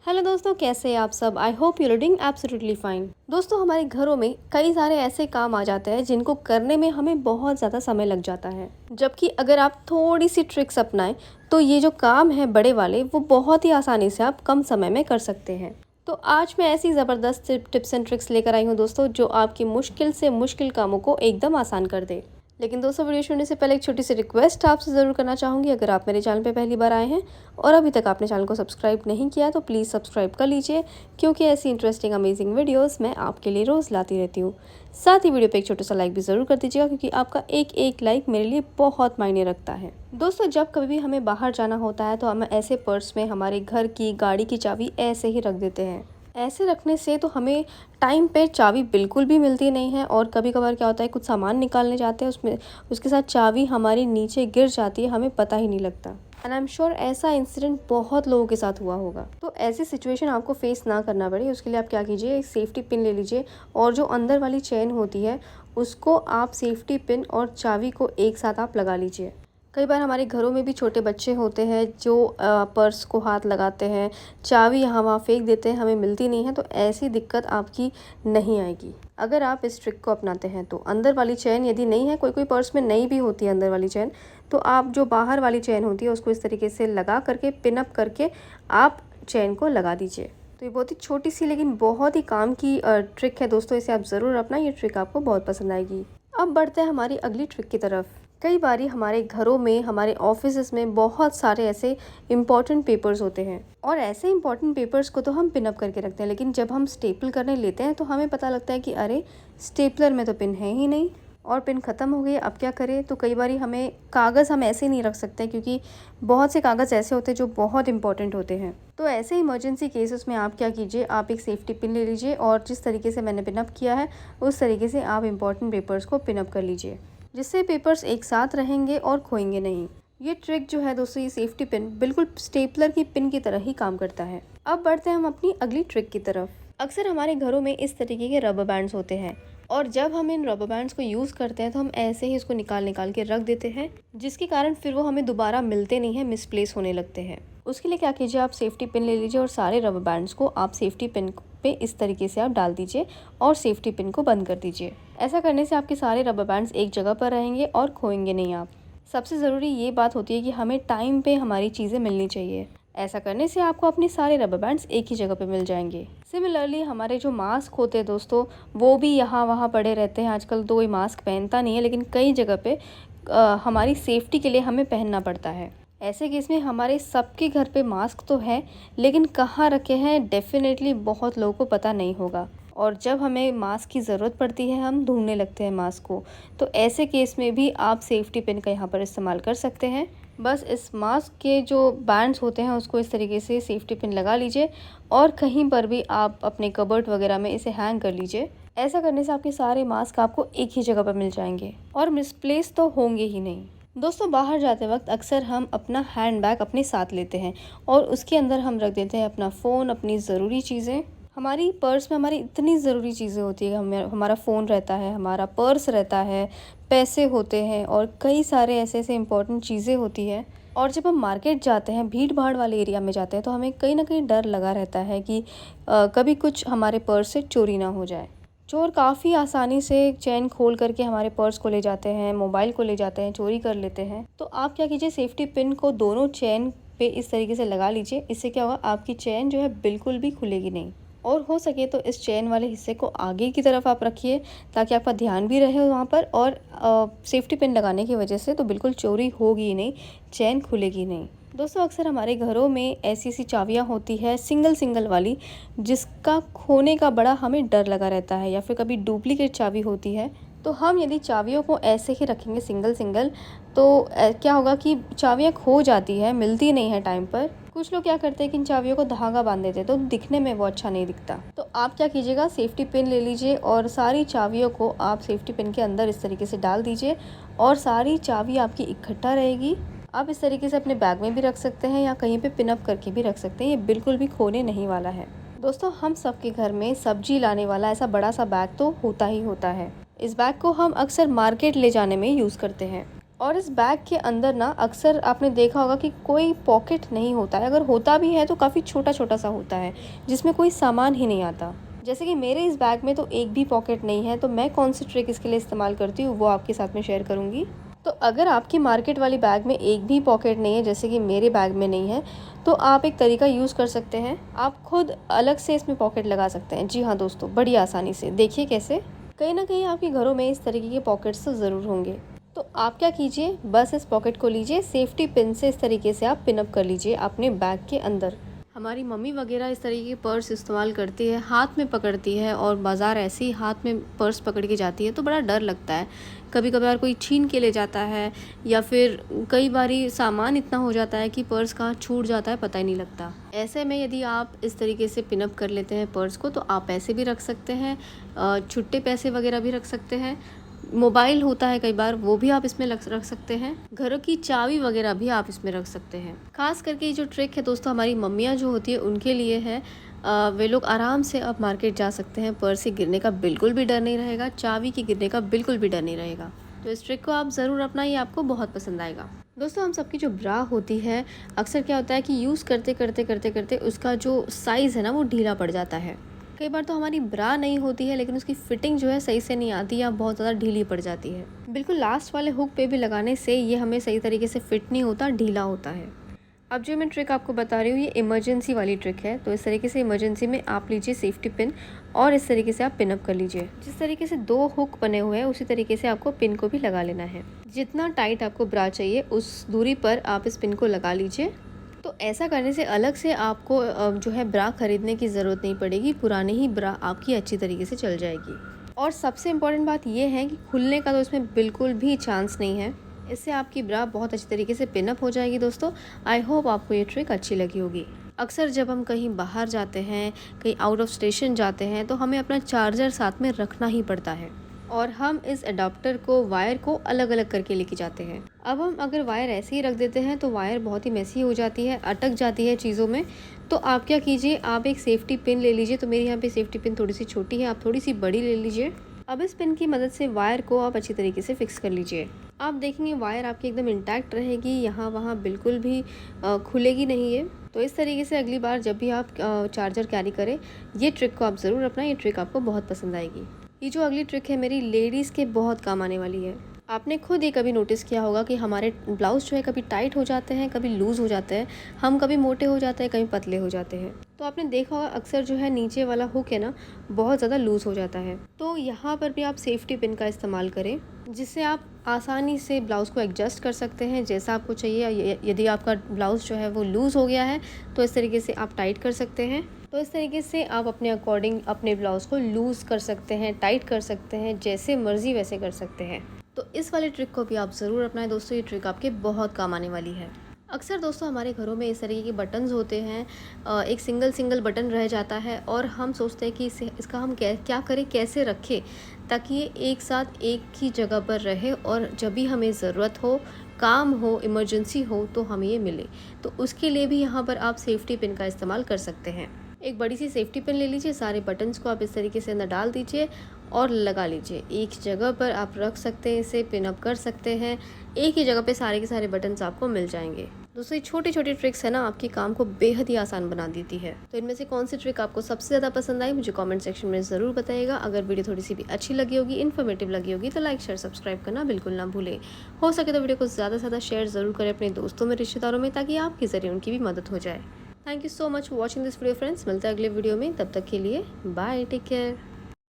Hello दोस्तों, कैसे हैं आप सब। I hope you doing absolutely fine. दोस्तों, हमारे घरों में कई सारे ऐसे काम आ जाते हैं जिनको करने में हमें बहुत ज़्यादा समय लग जाता है, जबकि अगर आप थोड़ी सी ट्रिक्स अपनाएं तो ये जो काम है बड़े वाले वो बहुत ही आसानी से आप कम समय में कर सकते हैं। तो आज मैं ऐसी ज़बरदस्त टिप्स एंड ट्रिक्स लेकर आई हूँ दोस्तों, जो आपकी मुश्किल से मुश्किल कामों को एकदम आसान कर दे। लेकिन दोस्तों, वीडियो शुरू से पहले एक छोटी सी रिक्वेस्ट आपसे ज़रूर करना चाहूँगी। अगर आप मेरे चैनल पे पहली बार आए हैं और अभी तक आपने चैनल को सब्सक्राइब नहीं किया है तो प्लीज़ सब्सक्राइब कर लीजिए, क्योंकि ऐसी इंटरेस्टिंग अमेजिंग वीडियोस मैं आपके लिए रोज़ लाती रहती हूँ। साथ ही वीडियो पे एक छोटा सा लाइक भी ज़रूर कर दीजिएगा, क्योंकि आपका एक एक लाइक मेरे लिए बहुत मायने रखता है। दोस्तों, जब कभी भी हमें बाहर जाना होता है तो हम ऐसे पर्स में हमारे घर की गाड़ी की चाबी ऐसे ही रख देते हैं। ऐसे रखने से तो हमें टाइम पे चाबी बिल्कुल भी मिलती नहीं है, और कभी कभार क्या होता है, कुछ सामान निकालने जाते हैं उसमें उसके साथ चाबी हमारी नीचे गिर जाती है, हमें पता ही नहीं लगता। एंड आई एम श्योर ऐसा इंसिडेंट बहुत लोगों के साथ हुआ होगा। तो ऐसी सिचुएशन आपको फेस ना करना पड़े, उसके लिए आप क्या कीजिए, एक सेफ्टी पिन ले लीजिए और जो अंदर वाली चेन होती है उसको आप सेफ्टी पिन और चाबी को एक साथ आप लगा लीजिए। कई बार हमारे घरों में भी छोटे बच्चे होते हैं जो पर्स को हाथ लगाते हैं, चाबी यहाँ वहाँ फेंक देते हैं, हमें मिलती नहीं है। तो ऐसी दिक्कत आपकी नहीं आएगी अगर आप इस ट्रिक को अपनाते हैं। तो अंदर वाली चेन यदि नहीं है, कोई कोई पर्स में नहीं भी होती है अंदर वाली चेन, तो आप जो बाहर वाली चेन होती है उसको इस तरीके से लगा करके, पिन अप करके आप चेन को लगा दीजिए। तो ये बहुत ही छोटी सी लेकिन बहुत ही काम की ट्रिक है दोस्तों, इसे आप ज़रूर अपनाएं, ये ट्रिक आपको बहुत पसंद आएगी। अब बढ़ते हैं हमारी अगली ट्रिक की तरफ। कई बारी हमारे घरों में, हमारे ऑफिस में बहुत सारे ऐसे इम्पॉर्टेंट पेपर्स होते हैं, और ऐसे इम्पॉर्टेंट पेपर्स को तो हम पिन अप करके रखते हैं, लेकिन जब हम स्टेपल करने लेते हैं तो हमें पता लगता है कि अरे, स्टेपलर में तो पिन है ही नहीं और पिन ख़त्म हो गई, अब क्या करें। तो कई बारी हमें कागज़ हम ऐसे नहीं रख सकते, क्योंकि बहुत से कागज़ ऐसे होते हैं जो बहुत इंपॉर्टेंट होते हैं। तो ऐसे इमरजेंसी केसेस में आप क्या कीजिए, आप एक सेफ्टी पिन ले लीजिए और जिस तरीके से मैंने पिन अप किया है उस तरीके से आप इम्पॉर्टेंट पेपर्स को पिन अप कर लीजिए, जिससे पेपर्स एक साथ रहेंगे और खोएंगे नहीं। ये ट्रिक जो है दोस्तों, ये सेफ्टी पिन बिल्कुल स्टेपलर की पिन की तरह ही काम करता है। अब बढ़ते हैं हम अपनी अगली ट्रिक की तरफ। अक्सर हमारे घरों में इस तरीके के रबर बैंड्स होते हैं, और जब हम इन रबर बैंड्स को यूज़ करते हैं तो हम ऐसे ही इसको निकाल निकाल के रख देते हैं, जिसके कारण फिर वो हमें दोबारा मिलते नहीं हैं, मिसप्लेस होने लगते हैं। उसके लिए क्या कीजिए, आप सेफ्टी पिन ले लीजिए और सारे रबर बैंड्स को आप सेफ्टी पिन पे इस तरीके से आप डाल दीजिए और सेफ्टी पिन को बंद कर दीजिए। ऐसा करने से आपके सारे रबर बैंड्स एक जगह पर रहेंगे और खोएंगे नहीं आप। सबसे ज़रूरी ये बात होती है कि हमें टाइम पे हमारी चीज़ें मिलनी चाहिए। ऐसा करने से आपको अपने सारे रबर बैंड्स एक ही जगह पे मिल जाएंगे। सिमिलरली हमारे जो मास्क होते हैं दोस्तों, वो भी यहाँ वहाँ पड़े रहते हैं। आजकल तो कोई मास्क पहनता नहीं है, लेकिन कई जगह पे हमारी सेफ्टी के लिए हमें पहनना पड़ता है। ऐसे केस में हमारे सबके घर पे मास्क तो है, लेकिन कहाँ रखे हैं डेफिनेटली बहुत लोगों को पता नहीं होगा, और जब हमें मास्क की ज़रूरत पड़ती है हम ढूंढने लगते हैं मास्क को। तो ऐसे केस में भी आप सेफ्टी पिन का यहाँ पर इस्तेमाल कर सकते हैं। बस इस मास्क के जो बैंड्स होते हैं उसको इस तरीके से सेफ्टी पिन लगा लीजिए, और कहीं पर भी आप अपने कबर्ड वगैरह में इसे हैंग कर लीजिए। ऐसा करने से आपके सारे मास्क आपको एक ही जगह पर मिल जाएंगे और मिसप्लेस तो होंगे ही नहीं। दोस्तों, बाहर जाते वक्त अक्सर हम अपना हैंड बैग अपने साथ लेते हैं, और उसके अंदर हम रख देते हैं अपना फ़ोन, अपनी ज़रूरी चीज़ें। हमारी पर्स में हमारी इतनी ज़रूरी चीज़ें होती है, हमारा फ़ोन रहता है, हमारा पर्स रहता है, पैसे होते हैं, और कई सारे ऐसे ऐसे इम्पॉर्टेंट चीज़ें होती हैं। और जब हम मार्केट जाते हैं, भीड़ भाड़ वाले एरिया में जाते हैं, तो हमें कहीं ना कहीं डर लगा रहता है कि कभी कुछ हमारे पर्स से चोरी ना हो जाए। चोर काफ़ी आसानी से चेन खोल करके हमारे पर्स को ले जाते हैं, मोबाइल को ले जाते हैं, चोरी कर लेते हैं। तो आप क्या कीजिए, सेफ्टी पिन को दोनों चेन पे इस तरीके से लगा लीजिए। इससे क्या होगा, आपकी चेन जो है बिल्कुल भी खुलेगी नहीं। और हो सके तो इस चेन वाले हिस्से को आगे की तरफ आप रखिए, ताकि आपका ध्यान भी रहे वहाँ पर, और सेफ्टी पिन लगाने की वजह से तो बिल्कुल चोरी होगी ही नहीं, चेन खुलेगी नहीं। दोस्तों, अक्सर हमारे घरों में ऐसी सी चाबियाँ होती है सिंगल वाली, जिसका खोने का बड़ा हमें डर लगा रहता है, या फिर कभी डुप्लीकेट चाबी होती है। तो हम यदि चाबियों को ऐसे ही रखेंगे सिंगल तो क्या होगा कि चाबियाँ खो जाती है, मिलती नहीं है टाइम पर। कुछ लोग क्या करते हैं कि इन चाबियों को धागा बांध देते हैं, तो दिखने में वो अच्छा नहीं दिखता। तो आप क्या कीजिएगा, सेफ्टी पिन ले लीजिए और सारी चाबियों को आप सेफ्टी पिन के अंदर इस तरीके से डाल दीजिए, और सारी चाबी आपकी इकट्ठा रहेगी। आप इस तरीके से अपने बैग में भी रख सकते हैं, या कहीं पे पिन अप करके भी रख सकते हैं, ये बिल्कुल भी खोने नहीं वाला है। दोस्तों, हम सबके घर में सब्जी लाने वाला ऐसा बड़ा सा बैग तो होता ही होता है। इस बैग को हम अक्सर मार्केट ले जाने में यूज़ करते हैं। और इस बैग के अंदर ना अक्सर आपने देखा होगा कि कोई पॉकेट नहीं होता है, अगर होता भी है तो काफ़ी छोटा-छोटा सा होता है, जिसमें कोई सामान ही नहीं आता। जैसे कि मेरे इस बैग में तो एक भी पॉकेट नहीं है, तो मैं कौन सी ट्रिक इसके लिए इस्तेमाल करती हूँ वो आपके साथ में शेयर करूँगी। तो अगर आपकी मार्केट वाली बैग में एक भी पॉकेट नहीं है, जैसे कि मेरे बैग में नहीं है, तो आप एक तरीका यूज़ कर सकते हैं। आप खुद अलग से इसमें पॉकेट लगा सकते हैं। जी हाँ दोस्तों, बड़ी आसानी से। देखिए कैसे। कहीं ना कहीं आपके घरों में इस तरीके के पॉकेट्स तो ज़रूर होंगे। तो आप क्या कीजिए, बस इस पॉकेट को लीजिए, सेफ्टी पिन से इस तरीके से आप पिन अप कर लीजिए अपने बैग के अंदर। हमारी मम्मी वगैरह इस तरीके के पर्स इस्तेमाल करती है, हाथ में पकड़ती है और बाज़ार ऐसे ही हाथ में पर्स पकड़ के जाती है, तो बड़ा डर लगता है। कभी कभार कोई छीन के ले जाता है, या फिर कई बारी सामान इतना हो जाता है कि पर्स कहाँ छूट जाता है पता ही नहीं लगता। ऐसे में यदि आप इस तरीके से पिन अप कर लेते हैं पर्स को, तो आप पैसे भी रख सकते हैं, छुट्टे पैसे वगैरह भी रख सकते हैं। मोबाइल होता है कई बार, वो भी आप इसमें रख सकते हैं। घरों की चाबी वगैरह भी आप इसमें रख सकते हैं। खास करके ये जो ट्रिक है दोस्तों, हमारी मम्मियाँ जो होती है उनके लिए है। वे लोग आराम से अब मार्केट जा सकते हैं, पर्स से गिरने का बिल्कुल भी डर नहीं रहेगा, चाबी के गिरने का बिल्कुल भी डर नहीं रहेगा। तो इस ट्रिक को आप ज़रूर अपनाइए, आपको बहुत पसंद आएगा। दोस्तों, हम सबकी जो ब्रा होती है, अक्सर क्या होता है कि यूज़ करते करते करते करते उसका जो साइज़ है ना वो ढीला पड़ जाता है। कई बार तो हमारी ब्रा नहीं होती है, लेकिन उसकी फिटिंग जो है सही से नहीं आती या बहुत ज़्यादा ढीली पड़ जाती है। बिल्कुल लास्ट वाले हुक पे भी लगाने से ये हमें सही तरीके से फिट नहीं होता, ढीला होता है। अब जो मैं ट्रिक आपको बता रही हूँ ये इमरजेंसी वाली ट्रिक है। तो इस तरीके से इमरजेंसी में आप लीजिए सेफ्टी पिन और इस तरीके से आप पिन अप कर लीजिए। जिस तरीके से 2 हुक बने हुए हैं उसी तरीके से आपको पिन को भी लगा लेना है। जितना टाइट आपको ब्रा चाहिए उस दूरी पर आप इस पिन को लगा लीजिए। तो ऐसा करने से अलग से आपको जो है ब्रा खरीदने की ज़रूरत नहीं पड़ेगी, पुरानी ही ब्रा आपकी अच्छी तरीके से चल जाएगी। और सबसे इम्पॉर्टेंट बात यह है कि खुलने का तो इसमें बिल्कुल भी चांस नहीं है। इससे आपकी ब्रा बहुत अच्छी तरीके से पिन अप हो जाएगी। दोस्तों, आई होप आपको ये ट्रिक अच्छी लगी होगी। अक्सर जब हम कहीं बाहर जाते हैं, कहीं आउट ऑफ स्टेशन जाते हैं, तो हमें अपना चार्जर साथ में रखना ही पड़ता है और हम इस अडाप्टर को, वायर को अलग अलग करके लेके जाते हैं। अब हम अगर वायर ऐसे ही रख देते हैं तो वायर बहुत ही मेसी हो जाती है, अटक जाती है चीज़ों में। तो आप क्या कीजिए, आप एक सेफ्टी पिन ले लीजिए। तो मेरे यहाँ पे सेफ्टी पिन थोड़ी सी छोटी है, आप थोड़ी सी बड़ी ले लीजिए। अब इस पिन की मदद से वायर को आप अच्छी तरीके से फिक्स कर लीजिए। आप देखेंगे वायर आपकी एकदम इंटैक्ट रहेगी, यहाँ वहाँ बिल्कुल भी खुलेगी नहीं है। तो इस तरीके से अगली बार जब भी आप चार्जर कैरी करें, ये ट्रिक को आप ज़रूर अपनाएं। ये ट्रिक आपको बहुत पसंद आएगी। ये जो अगली ट्रिक है मेरी लेडीज़ के बहुत काम आने वाली है। आपने खुद ये कभी नोटिस किया होगा कि हमारे ब्लाउज़ जो है कभी टाइट हो जाते हैं, कभी लूज़ हो जाते हैं, हम कभी मोटे हो जाते हैं, कभी पतले हो जाते हैं। तो आपने देखा होगा अक्सर जो है नीचे वाला हुक है ना बहुत ज़्यादा लूज़ हो जाता है। तो यहाँ पर भी आप सेफ्टी पिन का इस्तेमाल करें, जिससे आप आसानी से ब्लाउज़ को एडजस्ट कर सकते हैं जैसा आपको चाहिए। यदि आपका ब्लाउज़ जो है वो लूज़ हो गया है तो इस तरीके से आप टाइट कर सकते हैं। तो इस तरीके से आप अपने अकॉर्डिंग अपने ब्लाउज़ को लूज़ कर सकते हैं, टाइट कर सकते हैं, जैसे मर्ज़ी वैसे कर सकते हैं। तो इस वाले ट्रिक को भी आप ज़रूर अपनाएं दोस्तों, ये ट्रिक आपके बहुत काम आने वाली है। अक्सर दोस्तों हमारे घरों में इस तरीके के बटन्स होते हैं, एक सिंगल बटन रह जाता है और हम सोचते हैं कि इसका हम क्या करें, कैसे रखें ताकि ये एक साथ एक ही जगह पर रहे और जब भी हमें ज़रूरत हो, काम हो, इमरजेंसी हो तो हमें ये मिले। तो उसके लिए भी यहाँ पर आप सेफ्टी पिन का इस्तेमाल कर सकते हैं। एक बड़ी सी सेफ्टी पिन ले लीजिए, सारे बटन्स को आप इस तरीके से अंदर डाल दीजिए और लगा लीजिए। एक जगह पर आप रख सकते हैं, इसे पिन अप कर सकते हैं। एक ही जगह पे सारे के सारे बटन्स आपको मिल जाएंगे। दोस्तों, ये छोटी छोटी ट्रिक्स है ना आपके काम को बेहद ही आसान बना देती है। तो इनमें से कौन सी ट्रिक आपको सबसे ज़्यादा पसंद आई मुझे कमेंट सेक्शन में ज़रूर बताइएगा। अगर वीडियो थोड़ी सी भी अच्छी लगी होगी, इन्फॉर्मेटिव लगी होगी तो लाइक शेयर सब्सक्राइब करना बिल्कुल ना भूलें। हो सके तो वीडियो को ज़्यादा से ज़्यादा शेयर ज़रूर करें अपने दोस्तों में, रिश्तेदारों में, ताकि आपके ज़रिए उनकी भी मदद हो जाए। Thank you so much for watching this video friends. मिलते हैं अगले वीडियो में, तब तक के लिए बाय, टेक केयर।